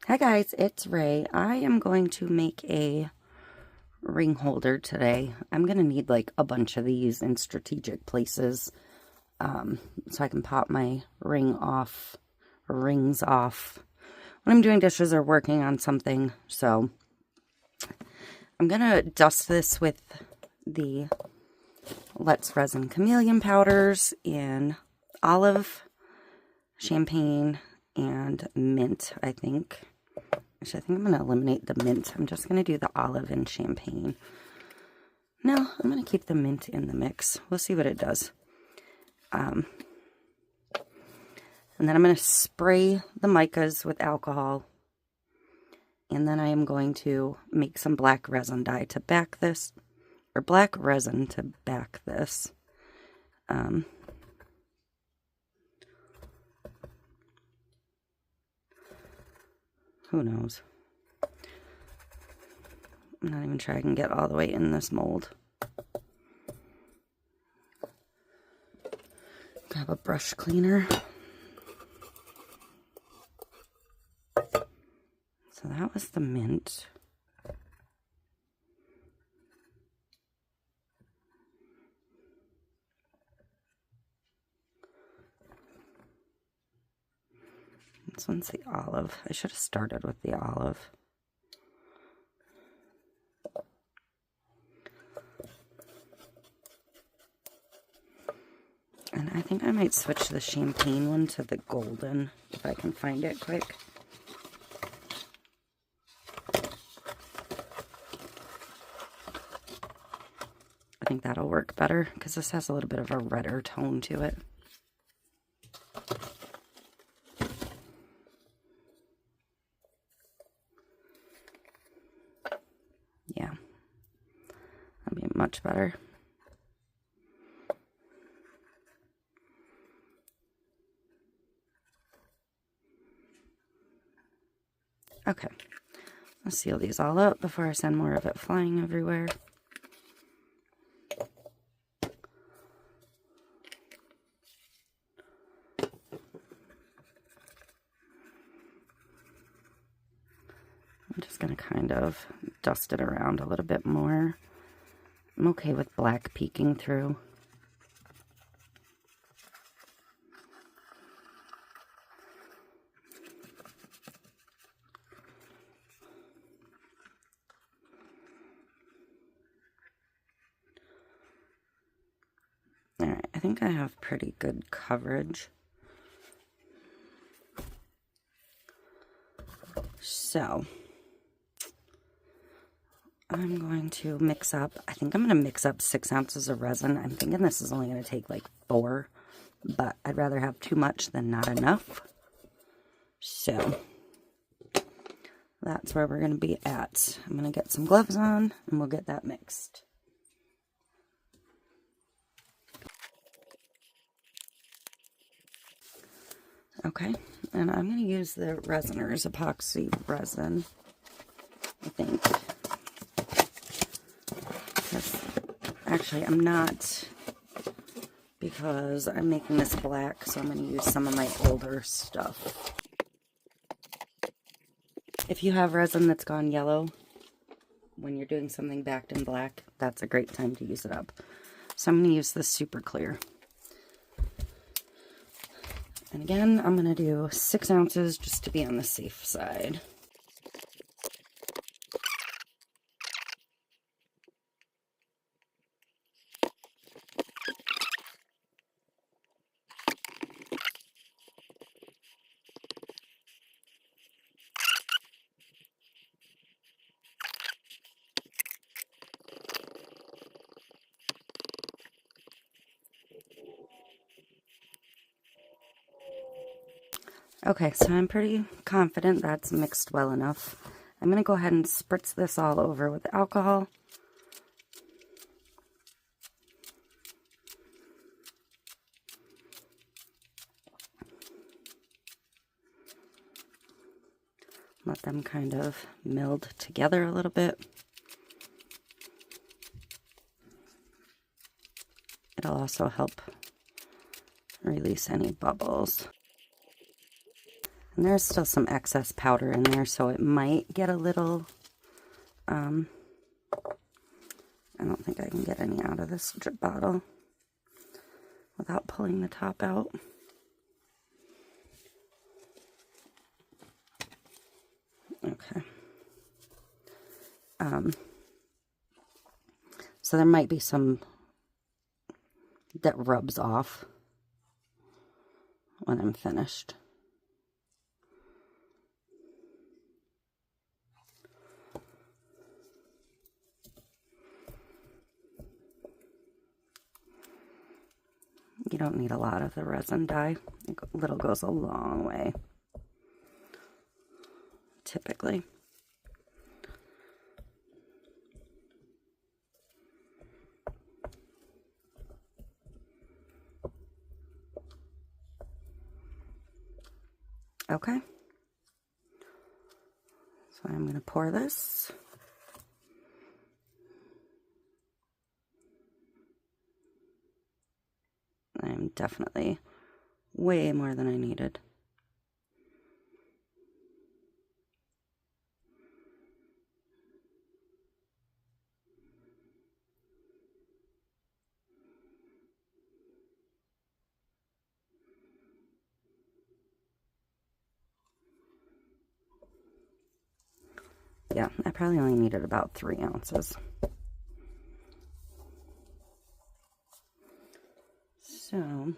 Hi guys, it's Ray. I am going to make a ring holder today. I'm going to need like a bunch of these in strategic places so I can pop my rings off when I'm doing dishes or working on something. So I'm going to dust this with the Let's Resin Chameleon powders in olive, champagne, and mint, I think. Actually, I think I'm going to eliminate the mint. I'm just going to do the olive and champagne. No, I'm going to keep the mint in the mix. We'll see what it does. And then I'm going to spray the micas with alcohol. And then I am going to make some black resin dye to back this, or black resin to back this. Who knows? I'm not even sure I can get all the way in this mold. Grab a brush cleaner. So that was the mint. This one's the olive. I should have started with the olive. And I think I might switch the champagne one to the golden, if I can find it quick. I think that'll work better, because this has a little bit of a redder tone to it. Yeah, that'll be much better. Okay, I'll seal these all up before I send more of it flying everywhere. I'm just going to kind of dust it around a little bit more. I'm okay with black peeking through. Alright, I think I have pretty good coverage. So, I'm going to mix up, I think I'm going to mix up 6 ounces of resin. I'm thinking this is only going to take like 4, but I'd rather have too much than not enough. So, that's where we're going to be at. I'm going to get some gloves on and we'll get that mixed. Okay, and I'm going to use the Resiners Epoxy resin, I think. Actually, I'm not, because I'm making this black, so I'm going to use some of my older stuff. If you have resin that's gone yellow, when you're doing something backed in black, that's a great time to use it up. So I'm going to use this SUPERCLEAR. And again, I'm going to do 6 ounces just to be on the safe side. Okay, so I'm pretty confident that's mixed well enough. I'm going to go ahead and spritz this all over with alcohol. Let them kind of meld together a little bit. It'll also help release any bubbles. And there's still some excess powder in there, so it might get a little, I don't think I can get any out of this drip bottle without pulling the top out. Okay. So there might be some that rubs off when I'm finished. You don't need a lot of the resin dye. A little goes a long way, typically. Okay. So I'm going to pour this. I'm definitely way more than I needed. Yeah, I probably only needed about 3 ounces. So,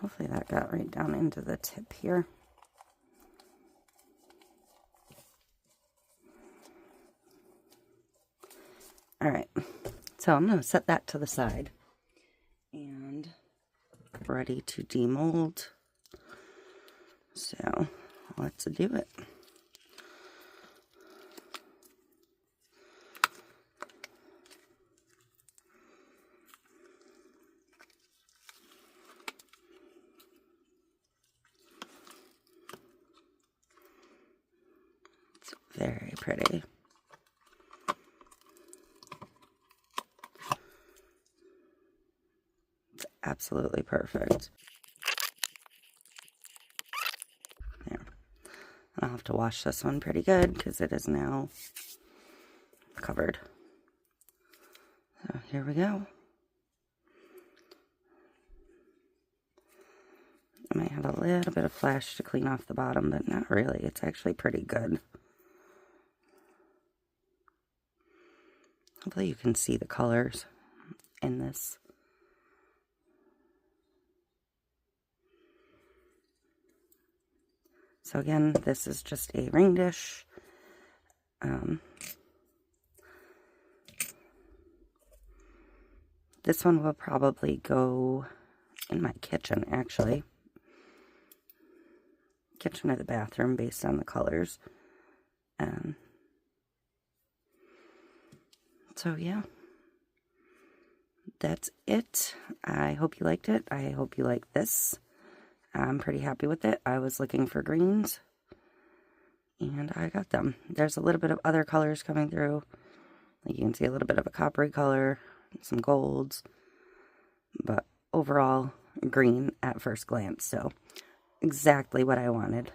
hopefully that got right down into the tip here. All right, so I'm going to set that to the side and ready to demold. So let's do it. It's very pretty. It's absolutely perfect. There. I'll have to wash this one pretty good because it is now covered. So here we go. I might have a little bit of flash to clean off the bottom, but not really. It's actually pretty good. Hopefully you can see the colors in this. So again, this is just a ring dish. This one will probably go in my kitchen, actually. Kitchen or the bathroom, based on the colors. So yeah, that's it. I hope you liked it. I hope you like this. I'm pretty happy with it. I was looking for greens, and I got them. There's a little bit of other colors coming through. Like you can see a little bit of a coppery color, some golds, but overall green at first glance. So exactly what I wanted.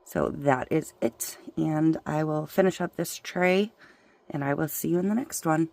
So that is it, and I will finish up this tray, and I will see you in the next one.